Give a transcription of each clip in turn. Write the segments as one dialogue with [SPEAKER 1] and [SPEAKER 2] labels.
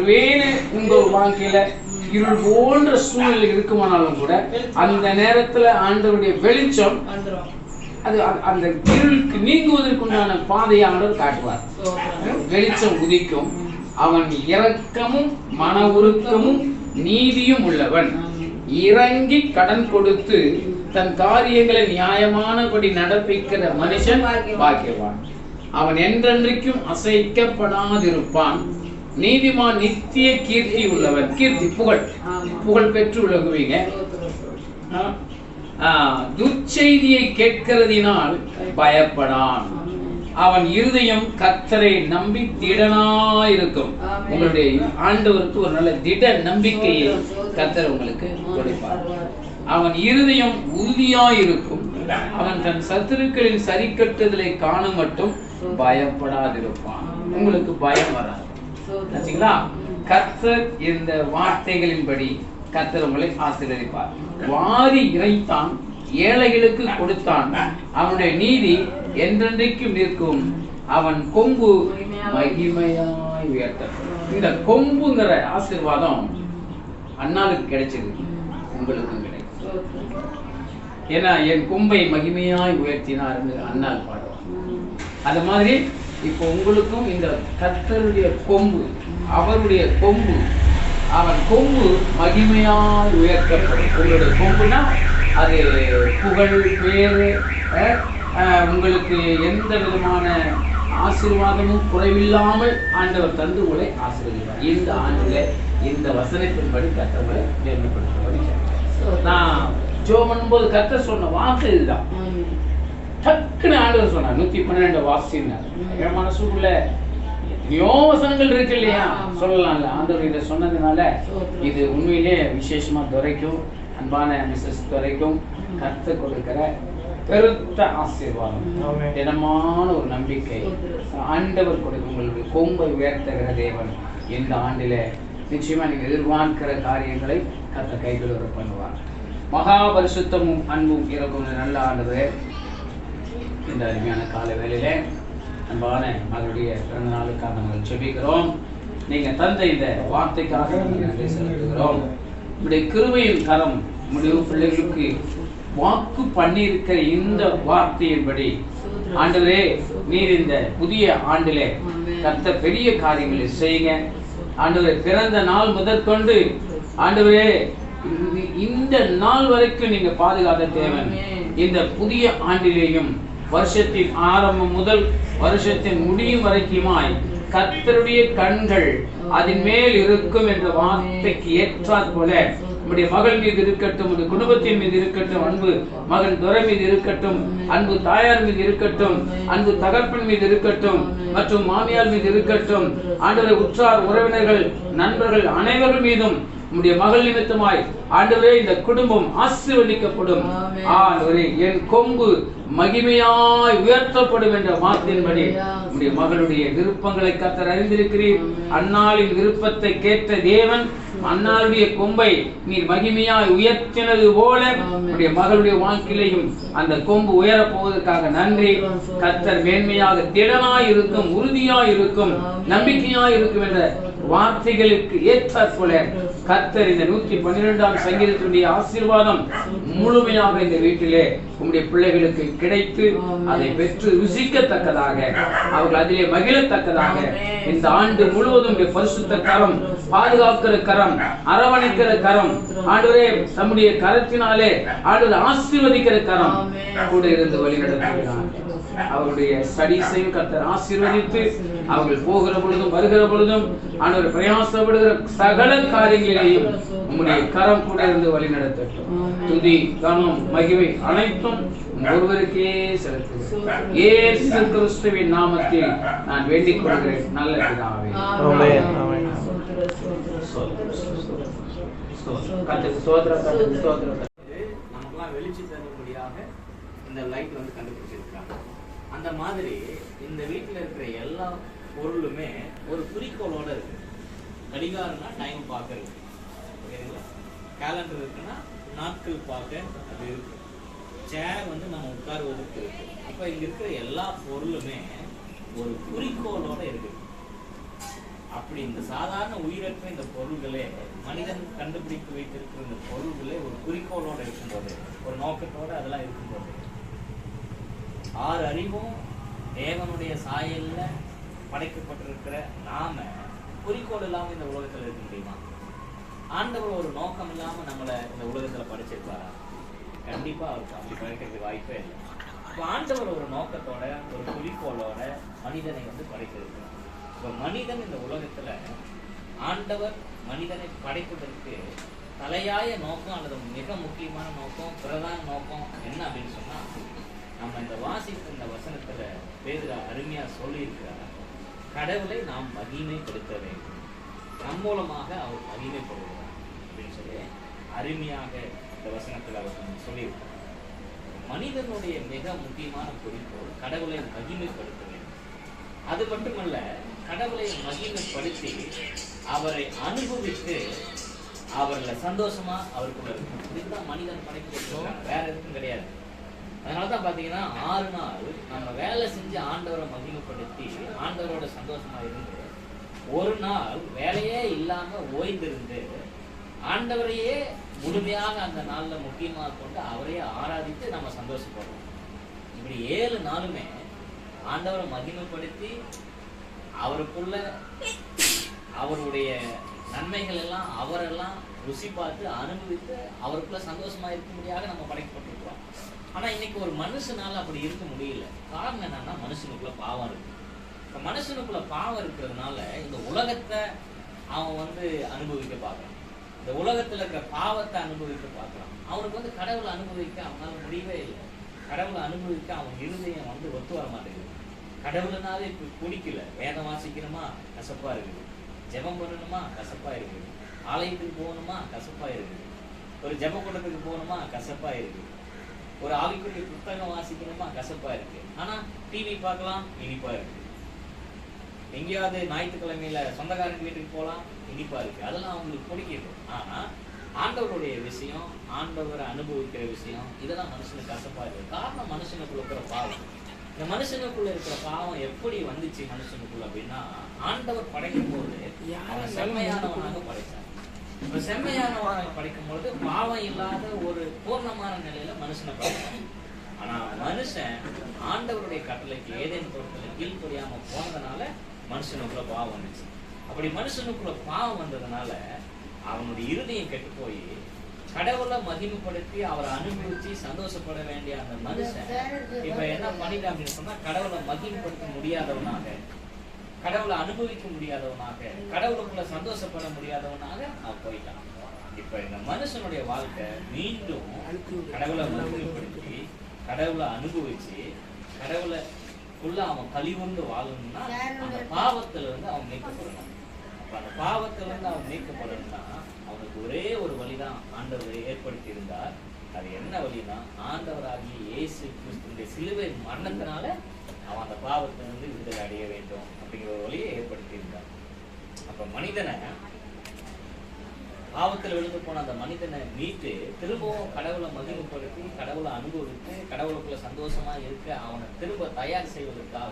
[SPEAKER 1] ஒருவேளை உங்க வாழ்க்கையில இருள் போன்ற சூழ்நிலை இருக்குமானாலும் கூட அந்த நேரத்துல ஆண்டவருடைய வெளிச்சம் அது அந்த இருளுக்கு நீங்குவதற்குண்டான பாதையை ஆண்டவர் காட்டுவார். வெளிச்சம் உதிக்கும். அவன் இரக்கமும் மன உருக்கமும் நீதியும் உள்ளவன், இறங்கி கடன் கொடுத்து தன் காரியங்களை நியாயமானபடி நடப்பிக்கிற மனுஷன் பாக்கியவான். அவன் என்றென்றைக்கும் அசைக்கப்படாதிருப்பான். நீதிமான் நித்திய கீர்த்தி உள்ளவன். கீர்த்தி புகழ் பெற்று உலகுவீங்க. துர்ச்செய்தியை கேட்கிறதினால் பயப்படான். அவன் இருதயம் கர்த்தரை நம்பி திடனாயிருக்கும். உங்களுடைய ஆண்டவருக்கு ஒரு நல்ல திட நம்பிக்கையை கர்த்தர் உங்களுக்கு கொடுப்பார். அவன் இருதயம் உறுதியாயிருக்கும். அவன் தன் சத்துருக்களின் சரி கட்டுதலை காண மட்டும் பயப்படாதிருப்பான். உங்களுக்கு பயம் வராது. கர்த்தர் இந்த வார்த்தைகளின்படி கர்த்தர் உங்களை ஆசீர்வதிப்பார். வாரி இறைத்தான், ஏழைகளுக்கு கொடுத்தான். அவனுடைய நீதி என்றென்றைக்கும் நிற்கும். அவன் கொம்பு மகிமையாய் உயர்த்தப்படும். இந்த கொம்புங்கிற ஆசீர்வாதம் அண்ணாளுக்கு கிடைச்சது, உங்களுக்கும் கிடைக்கும். ஏன்னா என் கொம்பை மகிமையாய் உயர்த்தினார் என்று அண்ணாள் பாடுவார். அது மாதிரி இப்போ உங்களுக்கும் இந்த கர்த்தருடைய கொம்பு, அவருடைய கொம்பு, அவன் கொம்பு மகிமையாய் உயர்த்தப்படும். உங்களுடைய கொம்புனா அது புகழ், பேரு, உங்களுக்கு எந்த விதமான ஆசீர்வாதமும் குறைவில்லாமல் ஆண்டவர் தந்து உங்களை ஆசீர்வதிப்பார். இந்த ஆண்டுல இந்த வசனத்தின்படி கர்த்தரை மேன்மைப்படுத்தும்படி நான் ஜெபம் பண்ணும்போது கர்த்தர் சொன்ன வார்த்தை இதுதான். டக்குன்னு ஆண்டவர் சொன்னார் 112 வாசினார். என் மனசுக்குள்ள எத்தனையோ வசனங்கள் இருக்கு இல்லையா, சொல்லலாம்ல. ஆண்டவர் இதை சொன்னதுனால இது உண்மையிலே விசேஷமா துரைக்கும், அன்பான மிஸ்ஸஸ் துரைக்கும் கர்த்தர் கொடுக்கிற பெருத்த ஆசீர்வாதம், தினமான ஒரு நம்பிக்கை. ஆண்டவர் கொடுக்கும் உங்களுடைய கொம்பை உயர்த்துகிற தேவன் இந்த ஆண்டில நிச்சயமா நீங்க எதிர்பார்க்கிற காரியங்களை கர்த்தர் கைகளுற பண்ணுவார். மகா பரிசுத்தமும் அன்பும் இறக்கும் நல்ல ஆண்டவர், இந்த அருமையான கால வேளையில அன்பான மகளுடைய பிறந்த நாளுக்காக நாங்கள் ஜெபிக்கிறோம். நீங்க தந்த இந்த வார்த்தைக்காக நன்றி செலுத்துகிறோம். உங்களுடைய கிருபையின் கரம் உங்களுடைய பிள்ளைகளுக்கு வாக்கு பண்ணியிருக்கிற இந்த வார்த்தையின்படி ஆண்டவரே, நீர் இந்த புதிய ஆண்டிலே கர்த்தர் பெரிய காரியங்களை செய்யுங்க. ஆண்டவரே, பிறந்த நாள் முதற்கொண்டு ஆண்டவரே இந்த நாள் வரைக்கும் நீங்க பாதுகாத்த தேவன். இந்த புதிய ஆண்டிலேயும் வருஷத்தின் ஆரம்பம் முதல் வருஷத்தின் முடியும் வரைக்குமாய் கர்த்தருடைய கண்கள் அதன் மேல் இருக்கும் என்ற வார்த்தைக்கு ஏற்றாற் போல நம்முடைய மகள் மீது இருக்கட்டும், நம்முடைய குடும்பத்தின் மீது இருக்கட்டும், அன்பு மகன் துரை மீது இருக்கட்டும், அன்பு தாயார் மீது இருக்கட்டும், அன்பு தகப்பன் மீது இருக்கட்டும், மற்றும் மாமியார் மீது இருக்கட்டும். ஆண்டவரை உற்றார் உறவினர்கள் நண்பர்கள் அனைவர்கள் மீதும் நம்முடைய மகள் நிமித்தமாய் ஆண்டவரே இந்த குடும்பம் ஆசீர்வதிக்கப்படும். ஆண்டவரே, என் கொம்பு மகிமையாய் உயர்த்தப்படும் என்ற வார்த்தையின்படி நம்முடைய மகளுடைய விருப்பங்களை கர்த்தர் அறிந்திருக்கிறீர். அன்னாளின் விருப்பத்தை கேட்ட தேவன் அன்னாருடைய கொம்பை நீர் மகிமையாய் உயர்த்தினது போல நம்முடைய மகளுடைய வாழ்க்கையிலையும் அந்த கொம்பு உயரப் போவதற்காக நன்றி. கர்த்தர் மேன்மையாக திடனாய் இருக்கும், உறுதியாய் இருக்கும், நம்பிக்கையாய் இருக்கும் என்ற வார்த்தைகளுக்கு ஏற்றாற் போல கர்த்தர் இந்த 112ஆம் சங்கீதத்தினுடைய ஆசீர்வாதம் முழுமையாக இந்த வீட்டிலே உங்களுடைய பிள்ளைகளுக்கு கிடைத்து அதை பெற்று ருசிக்கத்தக்கதாக, அவர்கள் அதிலே மகிழத்தக்கதாக இந்த ஆண்டு முழுவதும் பரிசுத்த கரம், பாதுகாக்கிற கரம், அரவணைக்கிற கரம், ஆண்டவரே நம்முடைய கரத்தினாலே ஆண்டவர் ஆசீர்வதிக்கிற கரம் கூட இருந்து வழிநடத்துகிறார். அவருடைய ஸ்டடீஸையும் கர்த்தர் ஆசீர்வதித்து அவர்கள் போகிற பொழுதும் வருகிற பொழுதும் ஆண்டவர் பிரயாசப்படுகிற சகல காரியங்களையும் உங்களுடைய கரம் கூட இருந்து வழி நடத்தட்டும். துதி, கனம், மகிமை அனைத்தும் ஒருவருக்கே செலுத்துகிறேன். இயேசு கிறிஸ்துவின் நாமத்தில் நான் வேண்டிக் கொள்கிறேன் நல்ல பிதாவே.
[SPEAKER 2] நமக்கெல்லாம் வெளிச்சம் தரும்படியாக இந்த லைட் வந்து கண்டுபிடிச்சிருக்காங்க. அந்த மாதிரி இந்த வீட்டில் இருக்கிற எல்லா பொருளுமே ஒரு குறிக்கோளோட இருக்கு. கடிகாரம்னா டைம் பார்க்கறது, ஓகேங்களா? கேலண்டர் இருக்குன்னா நாட்கள் பார்க்க அது இருக்கு. சேர் வந்து நம்ம உட்காருவதற்கு இருக்கு. அப்போ இங்க இருக்கிற எல்லா பொருளுமே ஒரு குறிக்கோளோட இருக்கு. அப்படி இந்த சாதாரண உயிரற்ற இந்த பொருள்களே, மனிதன் கண்டுபிடித்து வைத்திருக்கிற இந்த பொருள்களே ஒரு குறிக்கோளோட இருக்கும்போது, ஒரு நோக்கத்தோட அதெல்லாம் இருக்கும்போது, 6 அறிவும் தேவனுடைய சாயல்ல படைக்கப்பட்டிருக்கிற நாம குறிக்கோள் இல்லாம இந்த உலகத்துல இருக்க முடியுமா? ஆண்டவர் ஒரு நோக்கம் இல்லாம நம்மளை இந்த உலகத்துல படைச்சிருப்பாரா? கண்டிப்பா அவருக்கு அப்படி படைக்கிறதுக்கு வாய்ப்பே இல்லை. இப்போ ஆண்டவர் ஒரு நோக்கத்தோட, ஒரு குறிக்கோளோட மனிதனை வந்து படைத்திருக்கிறார். இப்போ மனிதன் இந்த உலகத்துல ஆண்டவர் மனிதனை படைப்பதற்கு தலையாய நோக்கம் அல்லது மிக முக்கியமான நோக்கம், பிரதான நோக்கம் என்ன அப்படின்னு சொன்னா, நம்ம இந்த வாசித்த இந்த வசனத்துல பேதுரு அருமையா சொல்லியிருக்கிறார், கடவுளை நாம் மகிமைப்படுத்த வேண்டும், நம் மூலமாக அவர் மகிமைப்படுகிறார் அப்படின்னு சொல்லி அருமையாக இந்த வசனத்துல அவர் சொல்லியிருக்கிறார். மனிதனுடைய மிக முக்கியமான குறிக்கோள் கடவுளை மகிமைப்படுத்த வேண்டும். அது மட்டுமல்ல, கடவுளை மகிமைப்படுத்தி அவரை அனுபவித்து அவர்களை சந்தோஷமா அவருக்குள்ள இருக்கும். இதுதான் மனிதன் படைக்கப்பட்டிருக்காங்க, வேற எதுவும் கிடையாது. அதனாலதான் பாத்தீங்கன்னா 6 நாள் நம்ம வேலை செஞ்சு ஆண்டவரை மகிமைப்படுத்தி ஆண்டவரோட சந்தோஷமா இருந்து, ஒரு நாள் வேலையே இல்லாம ஓய்ந்திருந்து ஆண்டவரையே முழுமையாக அந்த நாள்ல முக்கியமாக கொண்டு அவரையே ஆராதித்து நம்ம சந்தோஷப்படுறோம். இப்படி 7 நாளுமே ஆண்டவரை மகிமைப்படுத்தி அவருக்குள்ள அவருடைய நன்மைகள் எல்லாம் அவரெல்லாம் ருசி பார்த்து அனுபவித்து அவருக்குள்ள சந்தோஷமா இருக்கும்படியாக நம்ம படைக்கப்பட்டிருக்கிறோம். ஆனா இன்னைக்கு ஒரு மனுஷனால அப்படி இருக்க முடியல. காரணம் என்னன்னா, மனுஷனுக்குள்ள பாவம் இருக்கு. இப்ப மனுஷனுக்குள்ள பாவம் இருக்கிறதுனால இந்த உலகத்தை அவன் வந்து அனுபவிக்க பார்க்கறான். இந்த உலகத்துல இருக்கிற பாவத்தை அனுபவிக்க பார்க்கறான். அவனுக்கு வந்து கடவுளை அனுபவிக்க அவனால முடியவே இல்லை. கடவுளை அனுபவிக்க அவன் இருதயம் வந்து ஒத்து வர மாட்டேங்குது. கடவுளுனாலே இப்ப பிடிக்கல. வேதம் வாசிக்கணுமா, கசப்பா இருக்குது. ஜெபம் பண்ணணுமா, கசப்பா இருக்குது. ஆலயத்துக்கு போகணுமா, கசப்பா இருக்குது. ஒரு ஜெப கூட்டத்துக்கு போகணுமா, கசப்பா இருக்குது. ஒரு ஆவிக்குரிய புத்தகம் வாசிக்கணுமா, கசப்பா இருக்கு. ஆனா டிவி பார்க்கலாம், இனிப்பா இருக்கு. எங்கேயாவது ஞாயிற்றுக்கிழமையில சொந்தக்காரங்க வீட்டுக்கு போகலாம், இனிப்பா இருக்கு. அதெல்லாம் அவங்களுக்கு பிடிக்குது. ஆனா ஆண்டவருடைய விஷயம், ஆண்டவரை அனுபவிக்கிற விஷயம், இதெல்லாம் மனுஷனுக்கு கசப்பா இருக்கு. காரணம் மனுஷனுக்குள்ள இருக்கிற பாவம். இந்த மனுஷனுக்குள்ள இருக்கிற பாவம் எப்படி வந்துச்சு மனுஷனுக்குள்ள அப்படின்னா, ஆண்டவர் படைக்கும் போது அவன் செம்மையானவனாக படைச்சான். இப்ப செம்மையானவனாக படைக்கும் பொழுது பாவம் இல்லாத ஒரு பூர்ணமான நிலையில மனுஷனை படைச்சான். ஆனா மனுஷன் ஆண்டவருடைய கட்டளைக்கு ஏதேன் தோட்டத்துல கீழ்ப்படியாம போனதுனால மனுஷனுக்குள்ள பாவம் வந்துச்சு. அப்படி மனுஷனுக்குள்ள பாவம் வந்ததுனால அவனுடைய இருதயம் கெட்டு போய் கடவுளை மகிமைப்படுத்தி அவரை அனுபவிச்சு சந்தோஷப்பட வேண்டிய அந்த மனுஷன் இப்ப என்ன பண்ணிட்டான் அப்படின்னு சொன்னா, கடவுளை மகிமைப்படுத்த முடியாதவனாக, கடவுளை அனுபவிக்க முடியாதவனாக, கடவுளுக்குள்ள சந்தோஷப்பட முடியாதவனாக அவன் போயிட்டான். இப்ப இந்த மனுஷனுடைய வாழ்க்கை மீண்டும் கடவுளை மகிமைப்படுத்தி கடவுளை அனுபவிச்சு கடவுளைக்குள்ள அவன் கழிவுண்டு வாழணும்னா அந்த பாவத்துல இருந்து அவன் மீட்கப்படணும். அப்ப அந்த பாவத்துல இருந்து அவன் மீட்கப்படணும்னா அவனுக்கு ஒரே ஒரு வழிதான் ஆண்டவரை ஏற்படுத்தி இருந்தார். அது என்ன வழினா, ஆண்டவராகிய இயேசு கிறிஸ்துவின் சிலுவை மரணத்தினால அவன் அந்த பாவத்திலிருந்து விடுதலை அடைய வேண்டும் அப்படிங்கிற ஒரு வழியை ஏற்படுத்தி இருந்தார். அப்ப மனிதனை பாவத்தில் விழுந்து போன அந்த மனிதனை மீட்டு திரும்பவும் கடவுளை மகிமைப்படுத்தி கடவுளை அனுபவித்து கடவுளுக்குள்ள சந்தோஷமா இருக்க அவனை திரும்ப தயார் செய்வதற்காக,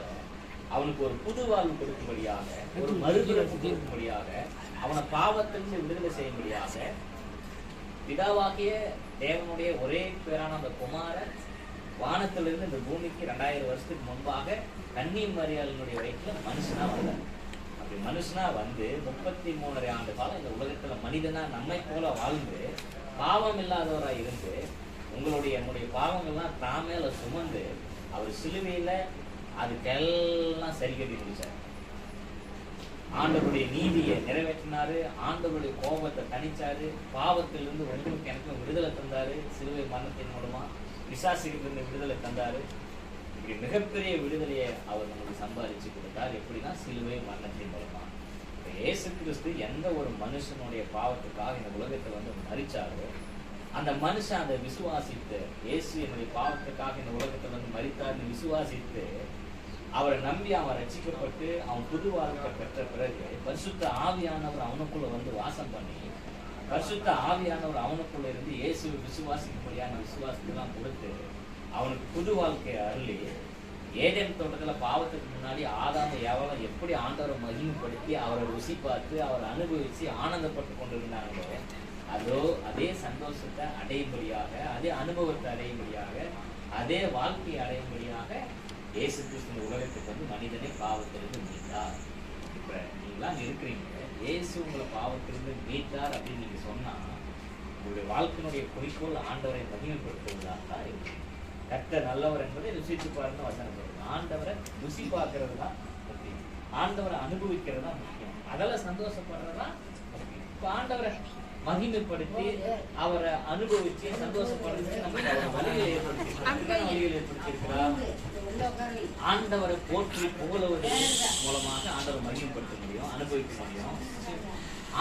[SPEAKER 2] அவனுக்கு ஒரு புது வாழ்வு கொடுக்கும்படியாக, ஒரு மறுபிறப்பு கொடுக்கும்படியாக, அவனை பாவத்திலிருந்து விடுதலை செய்யும்படியாக பிதாவாகிய தேவனுடைய ஒரே பேரான அந்த குமாரன் வானத்திலிருந்து இந்த பூமிக்கு 2000 வருஷத்துக்கு முன்பாக கன்னி மரியாளினுடைய வயிற்றுல மனுஷனா வந்தார். அப்படி மனுஷனா வந்து 33 ஆண்டு காலம் இந்த உலகத்துல மனிதனா நம்மை போல வாழ்ந்து பாவம் இல்லாதவரா இருந்து என்னுடைய பாவங்கள்லாம் தாமேல சுமந்து அவர் சிலுவையில அதுக்கெல்லாம் சரி கட்டி முடிச்சார். ஆண்டவருடைய நீதியை நிறைவேற்றினாரு, ஆண்டவருடைய கோபத்தை தணிச்சாரு, பாவத்திலிருந்து உங்களுக்கு எனக்கு விடுதலை தந்தாரு, சிலுவை மரணத்தின் மூலமா பிசாசுகளிலிருந்து விடுதலை தந்தாரு. இப்படி மிகப்பெரிய விடுதலையை அவர் நமக்கு சம்பாதிச்சு கொடுத்தார். எப்படின்னா சிலுவை மரணத்தின் மூலமா. இயேசு கிறிஸ்து எந்த ஒரு மனுஷனுடைய பாவத்துக்காக இந்த உலகத்தை வந்து மரிச்சாரோ, அந்த மனுஷன் அதை விசுவாசித்து, இயேசு என்னுடைய பாவத்துக்காக இந்த உலகத்தை வந்து மரித்தார்னு விசுவாசித்து அவரை நம்பி அவன் ரட்சிக்கப்பட்டு அவன் புது வாழ்க்கை பெற்ற பிறகு பரிசுத்த ஆவியானவர் அவனுக்குள்ள வந்து வாசம் பண்ணி, பரிசுத்த ஆவியானவர் அவனுக்குள்ள இருந்து இயேசுவை விசுவாசிக்கும்படியான விசுவாசத்தெல்லாம் கொடுத்து அவனுக்கு புது வாழ்க்கையை அருளி ஏதேன் தோட்டத்துல பாவத்துக்கு முன்னாடி ஆதாம எவளும் எப்படி ஆண்டவரை மகிமைப்படுத்தி அவரை ருசி பார்த்து அவரை அனுபவிச்சு ஆனந்தப்பட்டு கொண்டிருந்தாங்களோ, அதே சந்தோஷத்தை அடையும்படியாக, அதே அனுபவத்தை அடையும்படியாக, அதே வாழ்க்கையை அடையும்படியாக இயேசு கிறிஸ்து இந்த உலகத்துக்கு வந்து மனிதனை பாவத்திலிருந்து மீட்டார். இப்ப நீங்களாம் இருக்கிறீங்க, இயேசு உங்களை பாவத்திலிருந்து மீட்டார் அப்படின்னு நீங்க சொன்னா உங்களுடைய வாழ்க்கையினுடைய குறிக்கோள் ஆண்டவரை மகிமைப்படுத்துவதாக தான் இருக்கு. கர்த்தர் நல்லவர் என்பதை ருசித்து பாருன்னு வசனம் சொல்லுங்க. ஆண்டவரை ருசி பார்க்கறது தான் முக்கியம், ஆண்டவரை அனுபவிக்கிறது தான் முக்கியம், அதெல்லாம் சந்தோஷப்படுறது தான் முக்கியம். இப்போ ஆண்டவரை மகிமைப்படுத்தி அவரை அனுபவிச்சு சந்தோஷப்படுத்தி நமக்கு வழிகளை ஏற்படுத்தியிருக்கிறார். ஆண்டவரை போற்றி புகழுவது மூலமாக ஆண்டவரை மகிமைப்படுத்த முடியும், அனுபவிக்க முடியும்.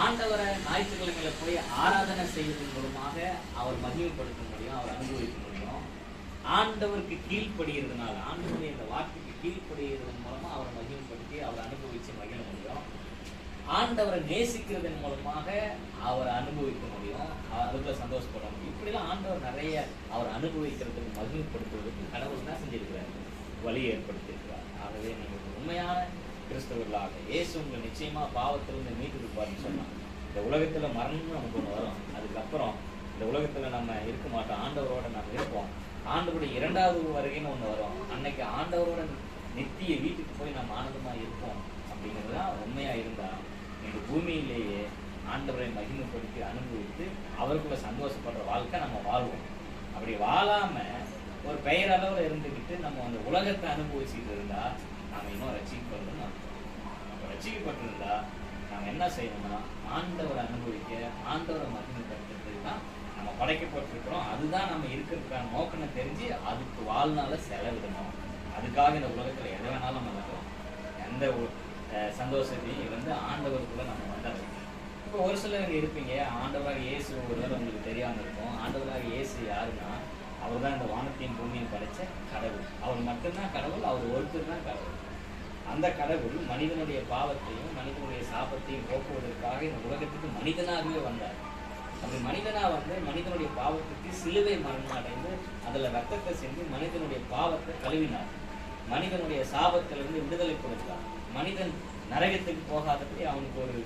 [SPEAKER 2] ஆண்டவரை ஞாயிற்றுக்கிழமையில போய் ஆராதனை செய்வதன் மூலமாக அவர் மகிமைப்படுத்த முடியும், அவர் அனுபவிக்க முடியும். ஆண்டவருக்கு கீழ்ப்படுகிறதுனால, ஆண்டவருடைய இந்த வார்த்தைக்கு கீழ்ப்படுகிறதன் மூலமா அவரை மகிமைப்படுத்தி அவரை அனுபவிச்சு மகிழ முடியும். ஆண்டவரை நேசிக்கிறதன் மூலமாக அவரை அனுபவிக்க முடியும், அதுக்குள்ள சந்தோஷப்பட முடியும். இப்படிலாம் ஆண்டவர் நிறைய அவர் அனுபவிக்கிறதுக்கு மகிமைப்படுத்துவதற்கு கடவுள் தான் செஞ்சிருக்கிறார், வழி ஏற்படுத்தியிருக்கிறார். ஆகவே நீங்கள் உண்மையான கிறிஸ்தவர்களாக இயேசு உங்களை நிச்சயமா பாவத்திலிருந்து மீட்டிருப்பாருன்னு சொன்னான். இந்த உலகத்துல மரணம்னு நமக்கு ஒன்று வரும், அதுக்கப்புறம் இந்த உலகத்துல நம்ம இருக்க மாட்டோம், ஆண்டவரோட நம்ம இருப்போம். ஆண்டவருடைய 2வது வருகைன்னு ஒன்று வரும், அன்னைக்கு ஆண்டவரோட நித்திய வீட்டுக்கு போய் நம்ம ஆனந்தமா இருப்போம். அப்படிங்கிறதுதான் உண்மையா இருந்தா இந்த பூமியிலேயே ஆண்டவரை மகிமைப்படுத்தி அனுபவித்து அவருக்குள்ள சந்தோஷப்படுற வாழ்க்கை நம்ம வாழ்வோம். அப்படி வாழாம ஒரு பெயரளவில் இருந்துக்கிட்டு நம்ம அந்த உலகத்தை அனுபவிச்சுட்டு இருந்தா நாம இன்னும் ரசிக்கப்படணும்னு அர்த்தம். நம்ம ரசிக்கப்பட்டிருந்தா நாம என்ன செய்யணும்னா ஆண்டவரை அனுபவிக்க, ஆண்டவரை மகிமைப்படுத்துறதுக்கு தான் நம்ம படைக்கப்பட்டிருக்கிறோம். அதுதான் நம்ம இருக்கிறதுக்கான நோக்கம்னு தெரிஞ்சு அதுக்கு வாழ்நாள செலவிடணும். அதுக்காக இந்த உலகத்துல எதை வேணாலும் நம்ம நடக்கலாம். எந்த சந்தோஷத்தையும் வந்து ஆண்டவருக்குள்ள நம்ம வந்தாரு. இப்போ ஒரு சிலர் இருப்பீங்க, ஆண்டவராக இயேசு ஒருவேளை உங்களுக்கு தெரியாம இருக்கும். ஆண்டவராக இயேசு யாருன்னா அவர் தான் இந்த வானத்தையும் பூமியும் படைச்ச கடவுள். அவர் மட்டும்தான் கடவுள், அவர் ஒருத்தர் தான் கடவுள். அந்த கடவுள் மனிதனுடைய பாவத்தையும் மனிதனுடைய சாபத்தையும் போக்குவதற்காக இந்த உலகத்துக்கு மனிதனாகவே வந்தார். அப்படி மனிதனா வந்து மனிதனுடைய பாவத்துக்கு சிலுவை மரணம் அடைந்து அதுல ரத்தத்தை செஞ்சு மனிதனுடைய பாவத்தை கழுவினார். மனிதனுடைய சாபத்திலிருந்து விடுதலை கொடுத்தார். மனிதன் நரகத்துக்கு போகாதபடி அவனுக்கு ஒரு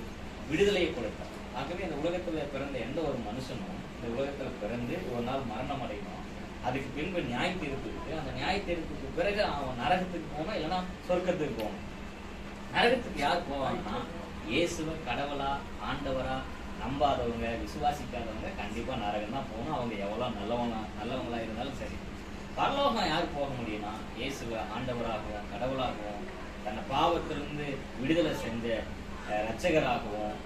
[SPEAKER 2] விடுதலையை கொடுத்தார். ஆகவே இந்த உலகத்துல பிறந்த எந்த ஒரு மனுஷனும் இந்த உலகத்துல பிறந்து ஒரு நாள் மரணம் அடையணும். அதுக்கு பின்பு நியாய தீர்ப்பு இருக்கு. அந்த நியாய தீர்ப்புக்கு பிறகு அவன் நரகத்துக்கு போகணும், இல்லைன்னா சொர்க்கத்துக்கு போகணும். நரகத்துக்கு யார் போவாங்கன்னா இயேசுவை கடவுளா ஆண்டவரா நம்பாதவங்க, விசுவாசிக்காதவங்க கண்டிப்பா நரகம் தான் போகணும். அவங்க எவ்வளவு நல்லவங்களா இருந்தாலும் சரி. பரலோகம் யார் போக முடியும்னா இயேசுவை ஆண்டவராகவும் கடவுளாகவும் தன்னை பாவத்திலிருந்து விடுதலை செஞ்ச இரட்சகராகவும்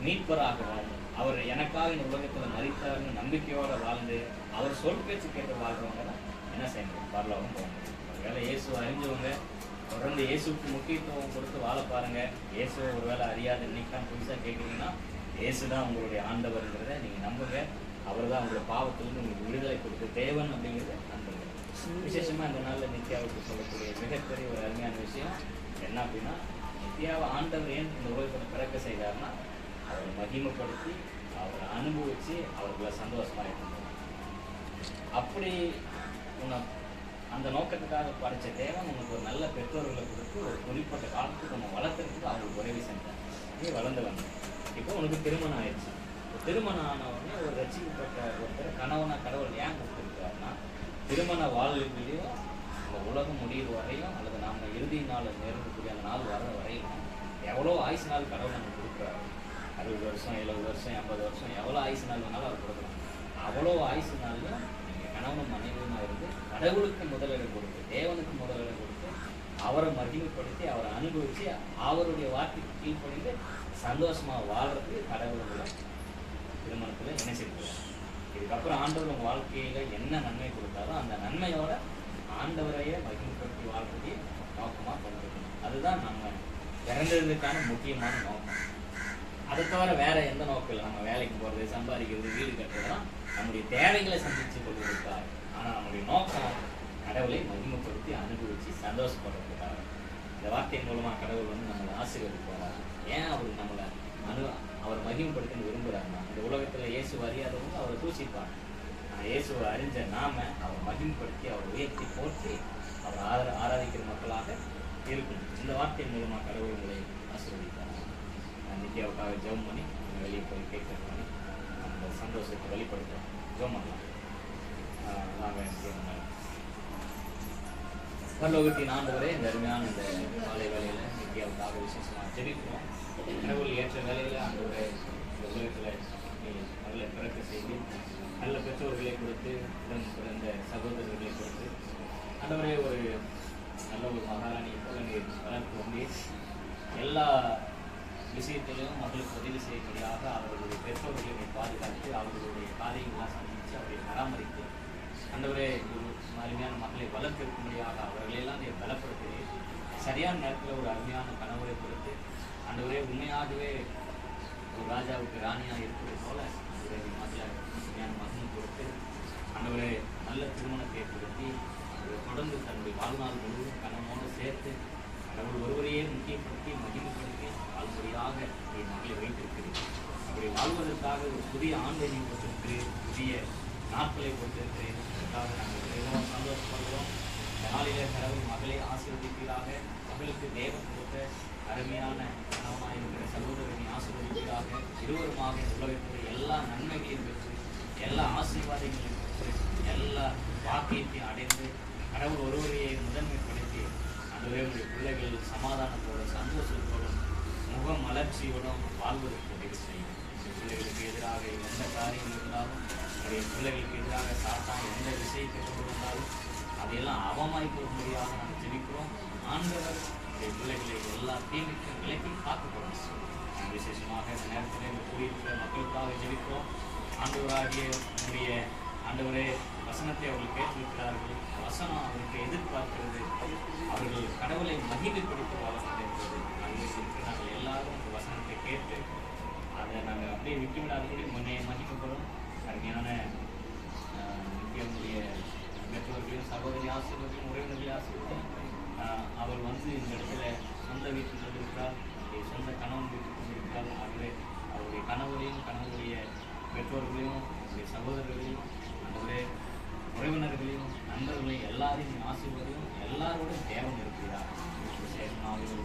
[SPEAKER 2] மீட்பராகவும் அவர் எனக்காக இந்த உலகத்துல மரித்தார்னு நம்பிக்கையோட வாழ்ந்து அவர் சொல் பேச்சு கேட்டு வாழ்றவங்க தான் என்ன செய்யணும், பரலோகம் போக முடியும். ஒருவேளை இயேசுவை அறிஞ்சவங்க தொடர்ந்து இயேசுக்கு முக்கியத்துவம் கொடுத்து வாழ பாருங்க. இயேசுவை ஒருவேளை அறியாத இன்னைக்கு தான் புதுசாக கேட்குறீங்கன்னா இயேசு தான் உங்களுடைய ஆண்டவர்ங்கிறத நீங்க நம்புங்க. அவர் தான் உங்களுடைய பாவத்திலிருந்து உங்களுக்கு விடுதலை கொடுத்து தேவன் அப்படிங்கிறத நம்புங்க. விசேஷமா இந்த நாளில் நித்யாவுக்கு சொல்லக்கூடிய மிகப்பெரிய ஒரு அருமையான விஷயம் என்ன அப்படின்னா, நித்யாவை ஆண்டவர் ஏன் இந்த உலகத்தில் பிறக்க செய்தார்னா அவரை மகிமைப்படுத்தி அவரை அனுபவிச்சு அவர்களை சந்தோஷமா இருக்கணும். அப்படி உன்னை அந்த நோக்கத்துக்காக படைச்ச தேவன் உனக்கு ஒரு நல்ல பெற்றோர்களை கொடுத்து ஒரு குறிப்பிட்ட காலத்துக்கு நம்ம வளர்த்துறதுக்கு அவங்களுக்கு உதவி செஞ்சார். நீ வளர்ந்து வந்த இப்போ உனக்கு திருமணம் ஆயிடுச்சு. திருமணம் ஆனவுடனே ஒரு ரசிக்கப்பட்ட ஒருத்தர் கணவனா கடவுள் ஏன் கொடுத்துருக்காருன்னா திருமண வாழ்விலையும் இந்த உலகம் முடிவு வரையும் அல்லது நாம இறுதி நாள் நெருங்கக்கூடிய அந்த நாள் வர வரையும் எவ்வளோ ஆயுசு நாள் கடவுள் நமக்கு கொடுக்குறாரு. 60 வருஷம் 70 வருஷம் 50 வருஷம் எவ்வளோ ஆயுசு நாள் வேணாலும் அவர் கொடுக்கலாம். அவ்வளோ ஆயுசு நாள்லையும் நீங்கள் கணவனும் மனைவியுமா இருந்து கடவுளுக்கு முதலிடம் கொடுத்து தேவனுக்கு முதலிடம் கொடுத்து அவரை மகிமைப்படுத்தி அவரை அனுபவித்து அவருடைய வார்த்தைக்கு கீழ்ப்படிந்து சந்தோஷமா வாழ்றதுக்கு கடவுளுடைய திருமணத்தில் இணைச்சிருக்கிறார். இதுக்கப்புறம் ஆண்டவர் உங்கள் வாழ்க்கையில என்ன நன்மை கொடுத்தாலும் அந்த நன்மையோட ஆண்டவரையே மகிமைப்படுத்தி வாழ்றதே நோக்கமாக கொண்டிருக்கணும். அதுதான் நம்ம பிறந்ததுக்கான முக்கியமான நோக்கம். அதை தவிர வேற எந்த நோக்கம் இல்லை. நம்ம வேலைக்கு போகிறது, சம்பாதிக்கிறது, வீடு கட்டுறதுலாம் நம்முடைய தேவைகளை சந்திச்சு கொள்வதற்காக. ஆனால் நம்முடைய நோக்கம் கடவுளை மகிமைப்படுத்தி அனுபவித்து சந்தோஷப்படுறதுக்காக. இந்த வார்த்தையின் மூலமாக கடவுள் வந்து நம்மளை ஆசீர்வதிப்பார். ஏன் அவர் நம்மளை அவர் மகிமைப்படுத்தி விரும்புகிறாருன்னா இந்த உலகத்தில் இயேசு அறியாதவங்க அவரை தூசிப்பாங்க. ஆனால் இயேசுவை அறிஞ்ச நாம அவர் மகிமைப்படுத்தி அவர் உயர்த்தி போற்றி அவர் ஆராதிக்கிற மக்களாக இருக்கணும். இந்த வார்த்தை மூலமாக கடவுள் உங்களை ஆசீர்வதிப்பார். நித்யாவுக்காக ஜெபம் பண்ணி வெளியே போய் கேட்கறதுனால அந்த சந்தோஷத்தை வெளிப்படுத்தும். ஜெபம் பண்ணலாம். நாங்கள் பரலோகத்தின் ஆண்டவரே, இந்த அருமையான இந்த காலை வேலையில நித்யாவுக்காக விசேஷமாக ஜெபிக்கிறோம். கடவுள் ஏற்ற வேலையில ஆண்டவரே இந்த உலகத்தில் நல்ல பிறக்க செய்து நல்ல பெற்றோர்களை கொடுத்து உடன் பிறந்த சகோதரர்களை கொடுத்து ஆண்டவரே ஒரு நல்ல ஒரு மகாராணி போல நீர் வளர்த்து வந்து எல்லா விஷயத்திலும் மக்களுக்கு உதவி செய்யும்படியாக அவர்களுடைய பெற்றோர்களை பாதுகாத்து அவர்களுடைய காரியங்களாக சந்தித்து அவர்களை பராமரித்து ஆண்டவரே ஒரு அருமையான மக்களை வளர்த்திருக்கும்படியாக அவர்களெல்லாம் நீர் பலப்படுத்துகிறேன். சரியான நேரத்தில் ஒரு அருமையான கணவரை கொடுத்து ஆண்டவரே உண்மையாகவே ஒரு ராஜாவுக்கு ராணியாக இருக்கிறது போல ஆண்டவரே மக்களை உண்மையான மகனை கொடுத்து ஆண்டவரே நல்ல திருமணத்தை ஏற்படுத்தி தொடர்ந்து தன்னுடைய வாழ்நாள் முழுவதும் கணவனோடு சேர்த்து கடவுள் ஒருவரையே முக்கியப்படுத்தி மகிமைப்படுத்தி வாழ்முறையாக என் மக்களை வைத்திருக்கிறேன். அப்படி வாழ்வதற்காக ஒரு புதிய ஆண்டை நீ கொடுத்திருக்கிறேன், புதிய நாட்களை கொடுத்திருக்கிறேன். அதற்காக நாங்கள் மிகவும் சந்தோஷப்படுகிறோம். இந்த நாளிலே கடவுள் மகளை ஆசீர்வதிப்பீராக. மகளுக்கு தேவன் கொடுத்த அருமையான கணவனாக இருக்கிற சகோதரனை ஆசீர்வதிப்பீராக. இருவருமாக உலகத்தில் எல்லா நன்மைகளையும் பெற்று எல்லா ஆசீர்வாதங்களையும் பெற்று எல்லா வாக்கியத்தையும் அடைந்து கடவுள் ஒருவரையை முதன்மைப்படுத்தி அதுவே உடைய பிள்ளைகள் சமாதானத்தோடும் சந்தோஷத்தோடும் முக மலர்ச்சியோடும் வாழ்வதற்கு உதவி செய்யும். பிள்ளைகளுக்கு எதிராக எந்த காரியங்கள் இருந்தாலும் உடைய பிள்ளைகளுக்கு எதிராக சாத்தான் எந்த விஷயத்தை கொண்டு வந்தாலும் அதையெல்லாம் அவமாய்ப்படும்படியாக நாங்கள் ஜெபிக்கிறோம். ஆண்டவர் உடைய பிள்ளைகளை எல்லா தீமைக்கும் விலக்கி காக்கப்படும். விசேஷமாக இந்த நேரத்தில் கூடியிருக்கிற மக்களுக்காக ஜெபிக்கிறோம். ஆண்டவராகிய நம்முடைய ஆண்டவரே வசனத்தை அவர்கள் கேட்டிருக்கிறார்கள். வசனம் அவருக்கு எதிர்பார்க்கிறது. அவர்கள் கடவுளை மகிமைப்படுத்தி வாழ்கிறது. நாங்கள் எல்லாரும் இந்த வசனத்தை கேட்டு அதை நாங்கள் அப்படியே விட்டுவிடாதபடி முன்னே மகிமைப்படும். அருமையான நித்தியமுடைய பெற்றோர்களையும் சகோதரி ஆசிரியர்களையும் உறவினர்களை ஆசிரியர்களையும் அவர் வந்து இந்த இடத்துல சொந்த வீட்டில் கொண்டிருக்கிறார், சொந்த கணவன் வீட்டில் கொண்டிருக்கிறார். ஆகவே அவருடைய கணவரையும் கணவருடைய பெற்றோர்களையும் அவருடைய சகோதரர்களையும் அவருடைய உறவினர்களையும் நண்பர்களையும் எல்லாரையும் ஆசீர்வதியும் எல்லாரோடும் தேவன் இருக்கிறார்.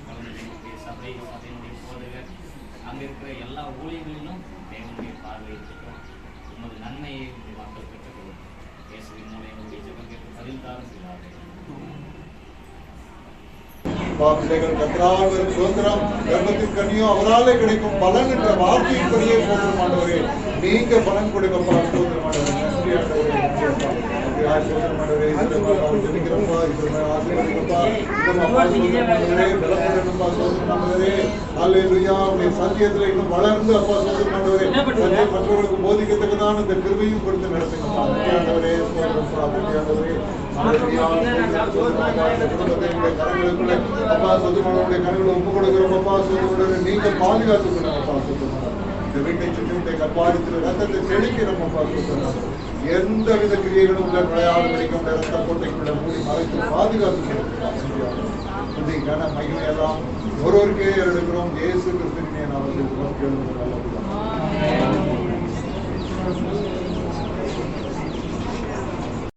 [SPEAKER 2] குழந்தைகளுடைய சபையினுடைய போதகர் அங்கே இருக்கிற எல்லா ஊழியர்களிலும் தேவனுடைய பார்வை இருக்கட்டும். உமது நன்மையை மக்கள் பெற்றுக்கொள்ளும். இயேசுவின் மூலம் என்னுடைய ஜெபம் கேட்டு பதில் தாரும் செய்வார்கள்.
[SPEAKER 3] பிள்ளைகள் கர்த்தரால் வரும் சுதந்திரம் கர்ப்பத்தின் கனியோ அவராலே கிடைக்கும் பலன் என்ற வார்த்தையின்படியே போற்றும் ஆண்டவரே. நீங்க பலன் கொடுக்கப்பா. சுதந்திரம் ஆண்டவரே, நன்றி ஆண்டவரே. சுதந்திரம் ஆண்டவரே, ஜெபிக்கிறப்பா, ஆசீர்வதிக்கப்பா. பலப்படணும்பா சுதந்திரம் ஆண்டவரே. அல்லேலூயா. உடைய சத்தியத்துல இன்னும் வளர்ந்து அப்பா சுதந்திரம் ஆண்டவரே சத்தியம் மற்றவர்களுக்கு போதிக்கத்தக்கதான இந்த கிருபையும் கொடுத்து நடத்துங்கப்பா. நன்றி ஆண்டவரே. சுதந்திரப்பா. நன்றி ஆண்டவரே. கரங்களுக்குள்ள அப்பா சொந்தமானவருடைய கரங்களை ஒப்பு கொடுக்கிறோம். அப்பா சொந்தமானவரை நீங்க பாதுகாத்துக்கணும். அப்பா சொந்தமான இந்த வீட்டை சுற்றி உடைய கற்பாரித்தில் ரத்தத்தை செழிக்கிறோம். அப்பா சொந்தமான எந்தவித கிரியைகளும் உள்ள நுழையாத வரைக்கும் ரத்த கோட்டைக்குள்ள மூடி மறைத்து பாதுகாத்துக்கணும். கன மகிமையெல்லாம் ஒருவருக்கே எடுக்கிறோம். இயேசு கிறிஸ்துவின் நாமத்தில் கேளுங்கள்.